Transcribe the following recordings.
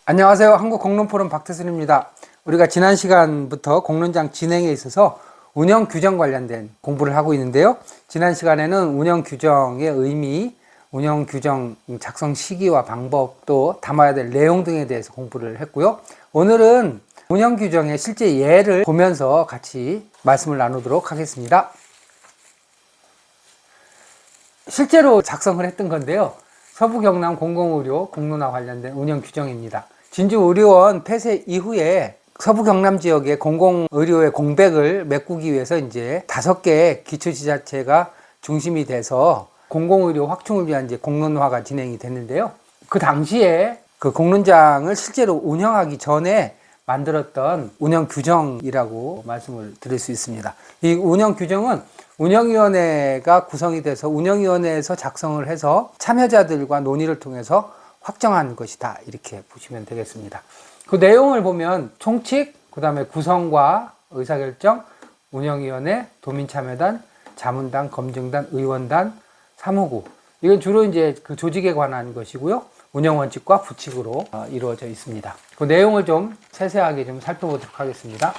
안녕하세요. 한국공론포럼 박태순입니다. 우리가 지난 시간부터 공론장 진행에 있어서 운영 규정 관련된 공부를 하고 있는데요. 지난 시간에는 운영 규정의 의미, 운영 규정 작성 시기와 방법, 또 담아야 될 내용 등에 대해서 공부를 했고요. 오늘은 운영 규정의 실제 예를 보면서 같이 말씀을 나누도록 하겠습니다. 실제로 작성을 했던 건데요. 서부 경남 공공의료 공론화 관련된 운영 규정입니다. 진주의료원 폐쇄 이후에 서부 경남 지역의 공공의료의 공백을 메꾸기 위해서 이제 5개 기초지자체가 중심이 돼서 공공의료 확충을 위한 이제 공론화가 진행이 됐는데요. 그 당시에 그 공론장을 실제로 운영하기 전에 만들었던 운영 규정이라고 말씀을 드릴 수 있습니다. 이 운영 규정은 운영위원회가 구성이 돼서 운영위원회에서 작성을 해서 참여자들과 논의를 통해서 확정한 것이다, 이렇게 보시면 되겠습니다. 그 내용을 보면 총칙, 그 다음에 구성과 의사결정, 운영위원회, 도민참여단, 자문단, 검증단, 의원단, 사무국, 이건 주로 이제 그 조직에 관한 것이고요. 운영원칙과 부칙으로 이루어져 있습니다. 그 내용을 좀 세세하게 좀 살펴보도록 하겠습니다.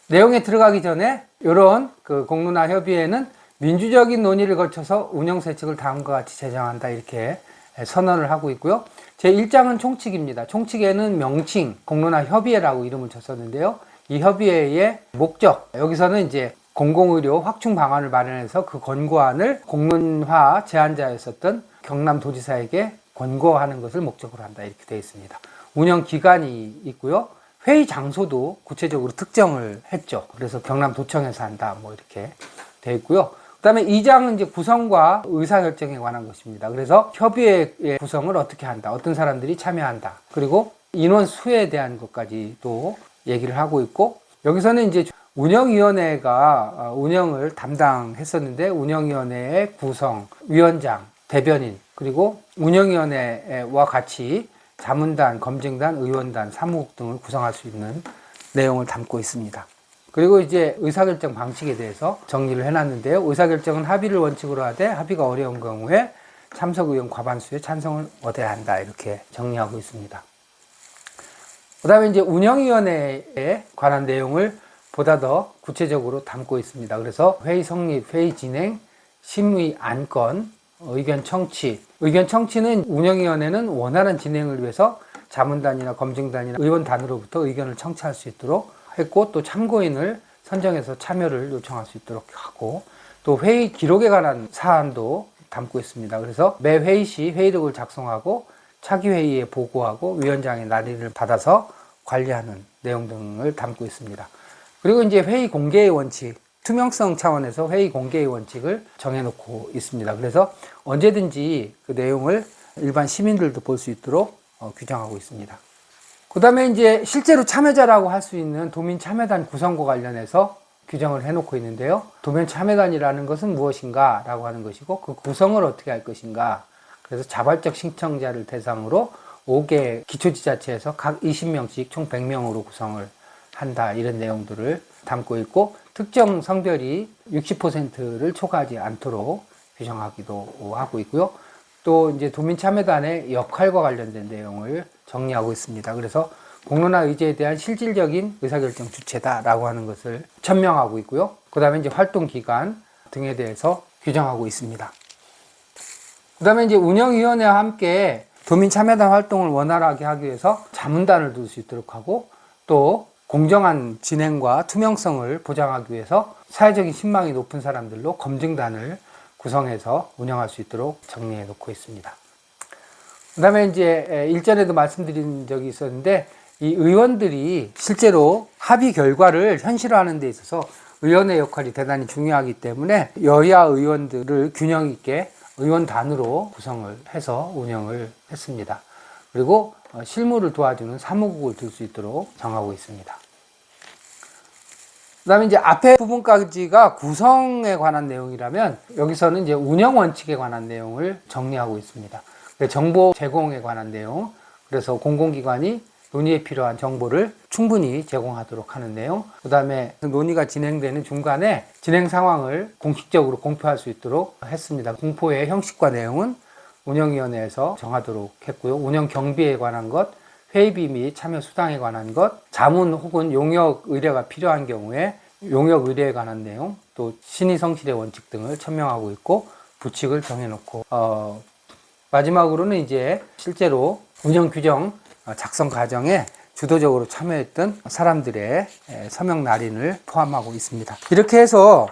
내용에 들어가기 전에 이런 그 공론화 협의회는 민주적인 논의를 거쳐서 운영세칙을 다음과 같이 제정한다, 이렇게 선언을 하고 있고요. 제1장은 총칙입니다. 총칙에는 명칭, 공론화 협의회라고 이름을 줬었는데요. 이 협의회의 목적, 여기서는 이제 공공의료 확충 방안을 마련해서 그 권고안을 공론화 제안자였었던 경남도지사에게 권고하는 것을 목적으로 한다, 이렇게 되어 있습니다. 운영 기간이 있고요. 회의 장소도 구체적으로 특정을 했죠. 그래서 경남도청에서 한다, 뭐 이렇게 되어 있고요. 그 다음에 2장은 이제 구성과 의사결정에 관한 것입니다. 그래서 협의회의 구성을 어떻게 한다, 어떤 사람들이 참여한다, 그리고 인원 수에 대한 것까지도 얘기를 하고 있고, 여기서는 이제 운영위원회가 운영을 담당했었는데 운영위원회의 구성, 위원장, 대변인, 그리고 운영위원회와 같이 자문단, 검증단, 의원단, 사무국 등을 구성할 수 있는 내용을 담고 있습니다. 그리고 이제 의사결정 방식에 대해서 정리를 해놨는데요. 의사결정은 합의를 원칙으로 하되 합의가 어려운 경우에 참석의원 과반수의 찬성을 얻어야 한다, 이렇게 정리하고 있습니다. 그 다음에 이제 운영위원회에 관한 내용을 보다 더 구체적으로 담고 있습니다. 그래서 회의 성립, 회의 진행, 심의 안건, 의견 청취. 의견 청취는 운영위원회는 원활한 진행을 위해서 자문단이나 검증단이나 의원단으로부터 의견을 청취할 수 있도록 했고, 또 참고인을 선정해서 참여를 요청할 수 있도록 하고, 또 회의 기록에 관한 사안도 담고 있습니다. 그래서 매 회의 시 회의록을 작성하고 차기 회의에 보고하고 위원장의 난의를 받아서 관리하는 내용 등을 담고 있습니다. 그리고 이제 회의 공개의 원칙, 투명성 차원에서 회의 공개의 원칙을 정해놓고 있습니다. 그래서 언제든지 그 내용을 일반 시민들도 볼 수 있도록 규정하고 있습니다. 그 다음에 이제 실제로 참여자라고 할 수 있는 도민참여단 구성과 관련해서 규정을 해놓고 있는데요. 도민참여단이라는 것은 무엇인가 라고 하는 것이고, 그 구성을 어떻게 할 것인가. 그래서 자발적 신청자를 대상으로 5개 기초지자체에서 각 20명씩 총 100명으로 구성을 한다, 이런 내용들을 담고 있고, 특정 성별이 60%를 초과하지 않도록 규정하기도 하고 있고요. 또 이제 도민참여단의 역할과 관련된 내용을 정리하고 있습니다. 그래서 공론화 의제에 대한 실질적인 의사결정 주체다라고 하는 것을 천명하고 있고요. 그 다음에 이제 활동 기간 등에 대해서 규정하고 있습니다. 그 다음에 이제 운영위원회와 함께 도민참여단 활동을 원활하게 하기 위해서 자문단을 둘 수 있도록 하고, 또 공정한 진행과 투명성을 보장하기 위해서 사회적인 신망이 높은 사람들로 검증단을 구성해서 운영할 수 있도록 정리해 놓고 있습니다. 그 다음에 이제 일전에도 말씀드린 적이 있었는데, 이 의원들이 실제로 합의 결과를 현실화하는 데 있어서 의원의 역할이 대단히 중요하기 때문에 여야 의원들을 균형 있게 의원단으로 구성을 해서 운영을 했습니다. 그리고 실무를 도와주는 사무국을 둘 수 있도록 정하고 있습니다. 그 다음에 이제 앞에 부분까지가 구성에 관한 내용이라면, 여기서는 이제 운영 원칙에 관한 내용을 정리하고 있습니다. 정보 제공에 관한 내용, 그래서 공공기관이 논의에 필요한 정보를 충분히 제공하도록 하는 내용, 그 다음에 논의가 진행되는 중간에 진행 상황을 공식적으로 공표할 수 있도록 했습니다. 공포의 형식과 내용은 운영위원회에서 정하도록 했고요. 운영 경비에 관한 것, 회의비 및 참여 수당에 관한 것, 자문 혹은 용역 의뢰가 필요한 경우에 용역 의뢰에 관한 내용, 또 신의 성실의 원칙 등을 천명하고 있고 부칙을 정해놓고 마지막으로는 이제 실제로 운영 규정 작성 과정에 주도적으로 참여했던 사람들의 서명 날인을 포함하고 있습니다. 이렇게 해서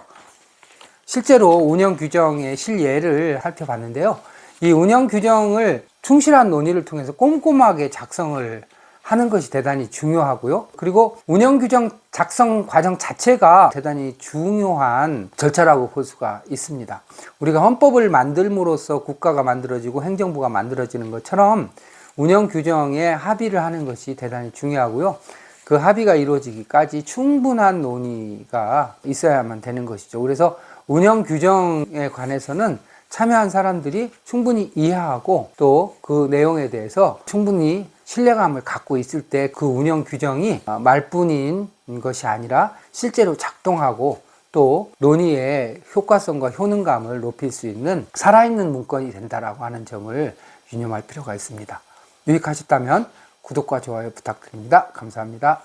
실제로 운영 규정의 실예를 살펴봤는데요. 이 운영 규정을 충실한 논의를 통해서 꼼꼼하게 작성을 하는 것이 대단히 중요하고요. 그리고 운영 규정 작성 과정 자체가 대단히 중요한 절차라고 볼 수가 있습니다. 우리가 헌법을 만들므로써 국가가 만들어지고 행정부가 만들어지는 것처럼 운영 규정에 합의를 하는 것이 대단히 중요하고요. 그 합의가 이루어지기까지 충분한 논의가 있어야만 되는 것이죠. 그래서 운영 규정에 관해서는 참여한 사람들이 충분히 이해하고 또 그 내용에 대해서 충분히 신뢰감을 갖고 있을 때 그 운영 규정이 말뿐인 것이 아니라 실제로 작동하고 또 논의의 효과성과 효능감을 높일 수 있는 살아있는 문건이 된다라고 하는 점을 유념할 필요가 있습니다. 유익하셨다면 구독과 좋아요 부탁드립니다. 감사합니다.